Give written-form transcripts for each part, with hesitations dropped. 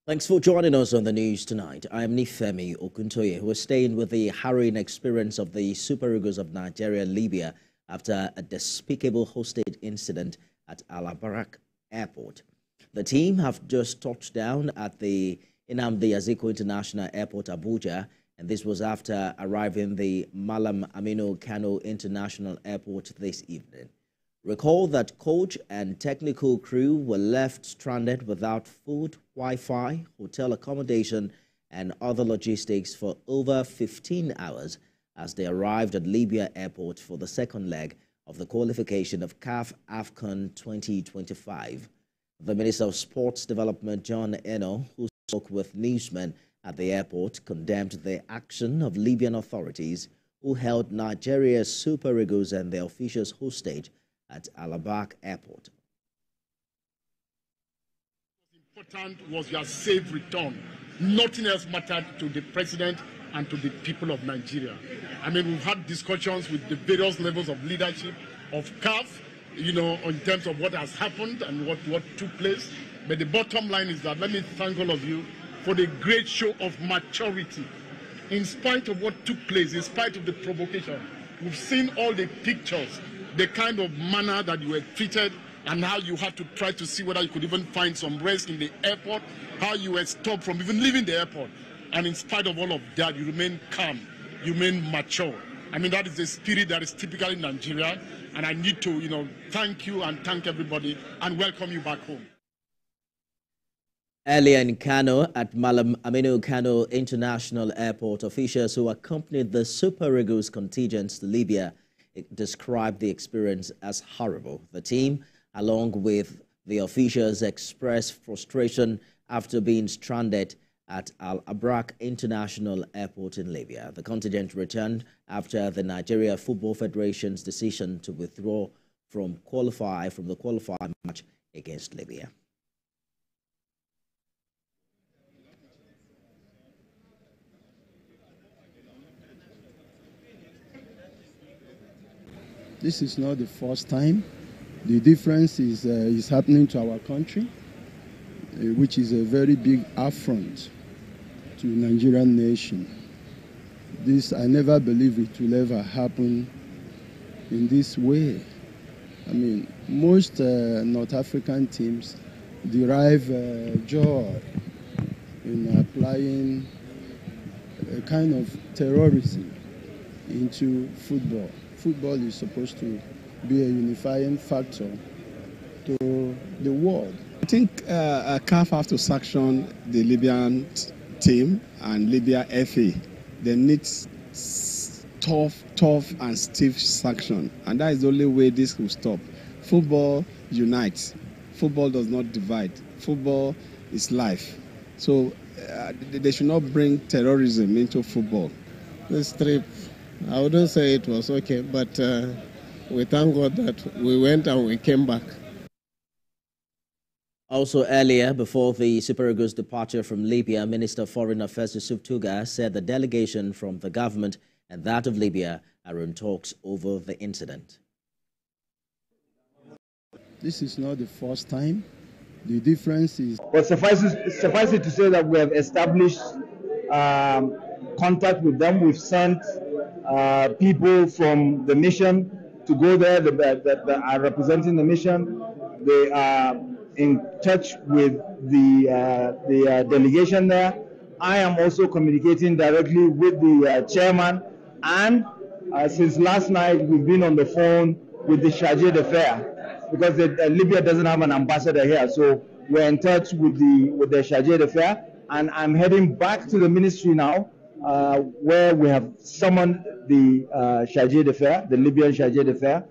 Thanks for joining us on the news tonight. I am Nifemi Okuntoye, who is staying with the harrowing experience of the Super Eagles of Nigeria and Libya after a despicable hostage incident at Abaq Airport. The team have just touched down at the Nnamdi Azikiwe International Airport, Abuja, and this was after arriving the Malam Aminu Kano International Airport this evening. Recall that coach and technical crew were left stranded without food, Wi-Fi, hotel accommodation, and other logistics for over 15 hours as they arrived at Libya Airport for the second leg of the qualification of CAF AFCON 2025. The Minister of Sports Development, John Enoh, who spoke with newsmen at the airport, condemned the action of Libyan authorities who held Nigeria's Super Eagles and their officials hostage at Abaq Airport. Important was your safe return. Nothing else mattered to the president and to the people of Nigeria. I mean, we've had discussions with the various levels of leadership of CAF, in terms of what has happened and what took place. But the bottom line is that let me thank all of you for the great show of maturity. In spite of what took place, in spite of the provocation, we've seen all the pictures, the kind of manner that you were treated, and how you had to try to see whether you could even find some rest in the airport, how you were stopped from even leaving the airport. And in spite of all of that, you remain calm, you remain mature. I mean, that is the spirit that is typically Nigeria. And I need to, thank you and thank everybody and welcome you back home. Earlier in Kano, at Malam Aminu Kano International Airport, officials who accompanied the Super Eagles contingents to Libya described the experience as horrible. The team, along with the officials, expressed frustration after being stranded at Abaq International Airport in Libya. The contingent returned after the Nigeria Football Federation's decision to withdraw from the qualifier match against Libya. This is not the first time. The difference is happening to our country, which is a very big affront to the Nigerian nation. This, I never believe it will ever happen in this way. I mean, most North African teams derive joy in applying a kind of terrorism into football. Football is supposed to be a unifying factor to the world. I think CAF have to sanction the Libyan team and Libya FA. They need tough and stiff sanction, and that is the only way this will stop. Football unites. Football does not divide. Football is life. So they should not bring terrorism into football. This trip, I wouldn't say it was okay, but we thank God that we went and we came back. Also earlier, before the Super Eagles' departure from Libya, Minister of Foreign Affairs Yusuf Tuga said the delegation from the government and that of Libya are in talks over the incident. This is not the first time. The difference is... But suffice it to say that we have established contact with them. We've sent people from the mission to go there that are representing the mission. They are in touch with the delegation there. I am also communicating directly with the chairman, and since last night we've been on the phone with the chargé d'affaires, because Libya doesn't have an ambassador here, so we're in touch with the chargé d'affaires, and I'm heading back to the ministry now, where we have summoned the chargé d'affaires, the Libyan chargé d'affaires.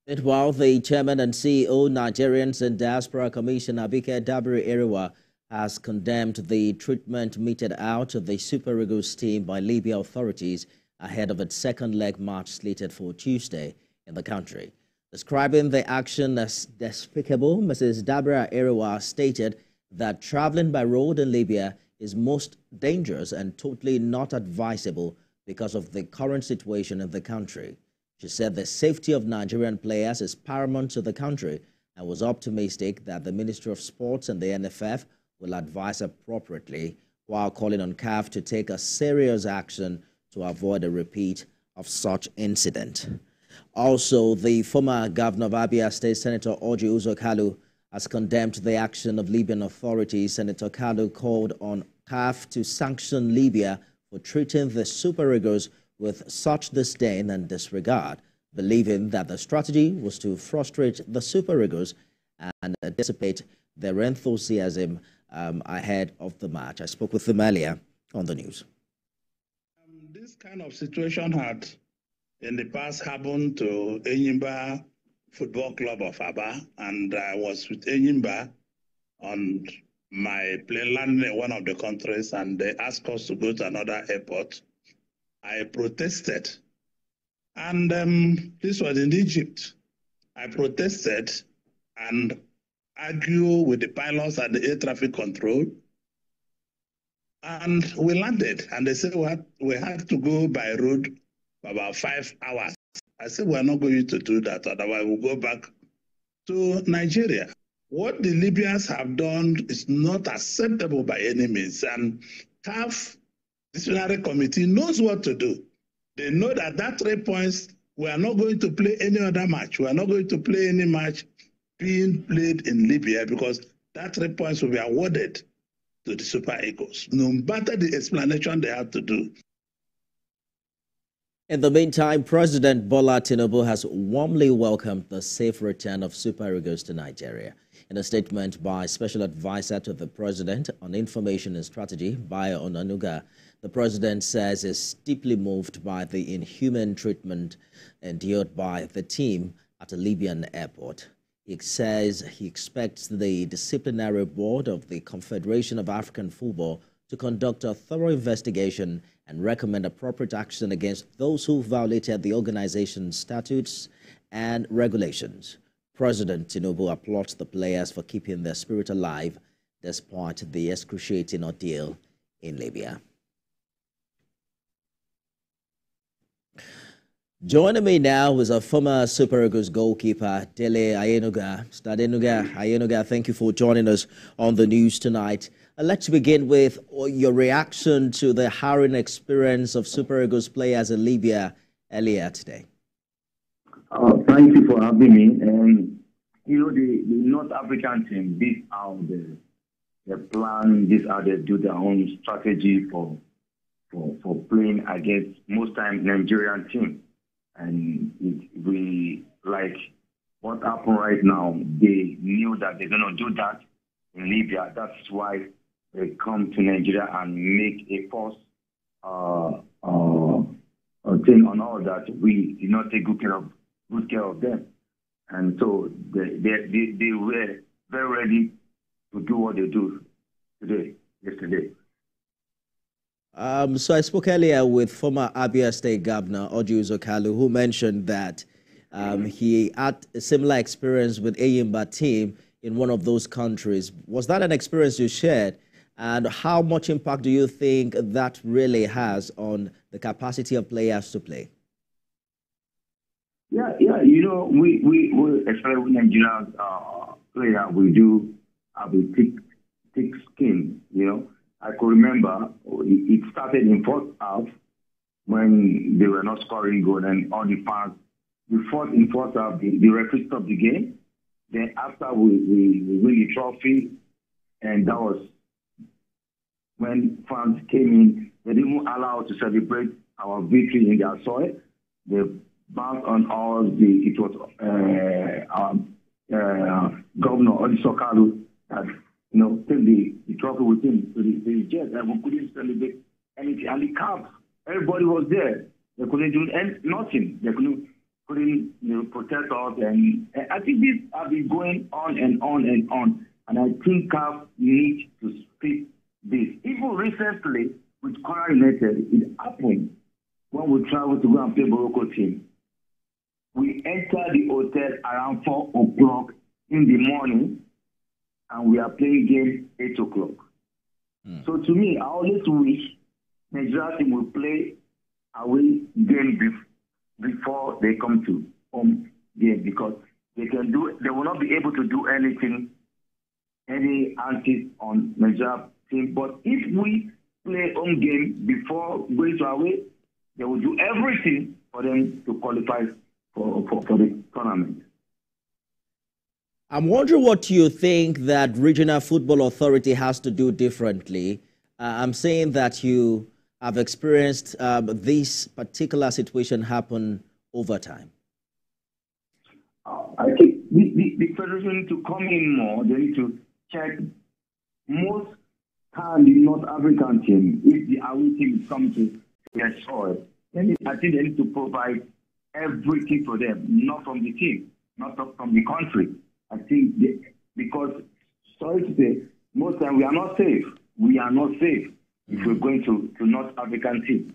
Meanwhile, the chairman and CEO, Nigerians and Diaspora Commission, Abaq has condemned the treatment meted out to the Super Eagles team by Libya authorities ahead of its second leg match slated for Tuesday in the country. Describing the action as despicable, Mrs. Dabra Erewa stated that traveling by road in Libya is most dangerous and totally not advisable because of the current situation in the country. She said the safety of Nigerian players is paramount to the country and was optimistic that the Ministry of Sports and the NFF will advise appropriately, while calling on CAF to take a serious action to avoid a repeat of such incident. Also, the former governor of Abia State, Senator Orji Uzor Kalu, has condemned the action of Libyan authorities. Senator Kalu called on CAF to sanction Libya for treating the Super Eagles with such disdain and disregard, believing that the strategy was to frustrate the Super Eagles and dissipate their enthusiasm ahead of the match. I spoke with them earlier on the news. This kind of situation had in the past happened to Enyimba Football Club of Aba, and I was with Enyimba on my plane landing in one of the countries, and they asked us to go to another airport. I protested, and this was in Egypt. I protested and argued with the pilots at the air traffic control, and we landed, and they said we had to go by road for about 5 hours. I said, we're not going to do that, otherwise we'll go back to Nigeria. What the Libyans have done is not acceptable by any means, and CAF disciplinary committee knows what to do. They know that that 3 points, we are not going to play any other match. We are not going to play any match being played in Libya, because that 3 points will be awarded to the Super Eagles, no matter the explanation they have to do. In the meantime, President Bola Tinubu has warmly welcomed the safe return of Super Eagles to Nigeria. In a statement by Special Advisor to the President on Information and Strategy, Bayo Onanuga, the President says is deeply moved by the inhuman treatment endured by the team at a Libyan airport. He says he expects the disciplinary board of the Confederation of African Football to conduct a thorough investigation and recommend appropriate action against those who violated the organization's statutes and regulations. President Tinubu applauds the players for keeping their spirit alive despite the excruciating ordeal in Libya. Joining me now is a former Super Eagles goalkeeper, Dele Ayenuga. Mr. Ayenuga, thank you for joining us on the news tonight. Let's begin with your reaction to the harrowing experience of Super Eagles players in Libya earlier today. Thank you for having me. The North African team, this how they plan, this how they do their own strategy for playing against most times Nigerian team. And we like what happened right now. They knew that they're gonna do that in Libya. That's why they come to Nigeria and make a force thing on all that. We did not take good care of them, and so they were very ready to do what they do yesterday. So I spoke earlier with former Abia State Governor Orji Uzor Kalu, who mentioned that he had a similar experience with Enyimba team in one of those countries. Was that an experience you shared? And how much impact do you think that really has on the capacity of players to play? Yeah. We especially with Nigerian players, we do have a thick skin. I could remember it started in first half when they were not scoring goal, and all the fans. We fought in first half. The referee stopped the game. Then after we win the trophy, and that was when fans came in. They didn't allow us to celebrate our victory in their soil. They bounced on all it was Governor Orji Uzor Kalu that take the trophy with him to the jet, and we couldn't celebrate anything. And the CAF, everybody was there. They couldn't do nothing. They couldn't protect us, and I think this has been going on and on and on. And I think CAF needs to speak this. Even recently with Kwara United, it happened when we traveled to go and play Morocco team. We entered the hotel around 4 o'clock in the morning, and we are playing game 8 o'clock. So to me, I always wish Nigeria team will play away game before they come to home game, because They will not be able to do anything, any antics on Nigeria team. But if we play home game before going to away, they will do everything for them to qualify for the tournament. I'm wondering what you think that Regional Football Authority has to do differently. I'm saying that you have experienced this particular situation happen over time. I think the federation need to come in more. They need to check most time the North African team, if the away team is coming to their soil, then I think they need to provide everything for them, not from the team, not from the country. I think because, sorry to say, most time we are not safe. We are not safe if we're going to North African team.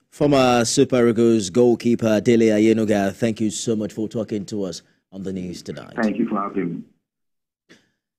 Former Super Eagles goalkeeper Dele Ayenuga, thank you so much for talking to us on the news tonight. Thank you for having me.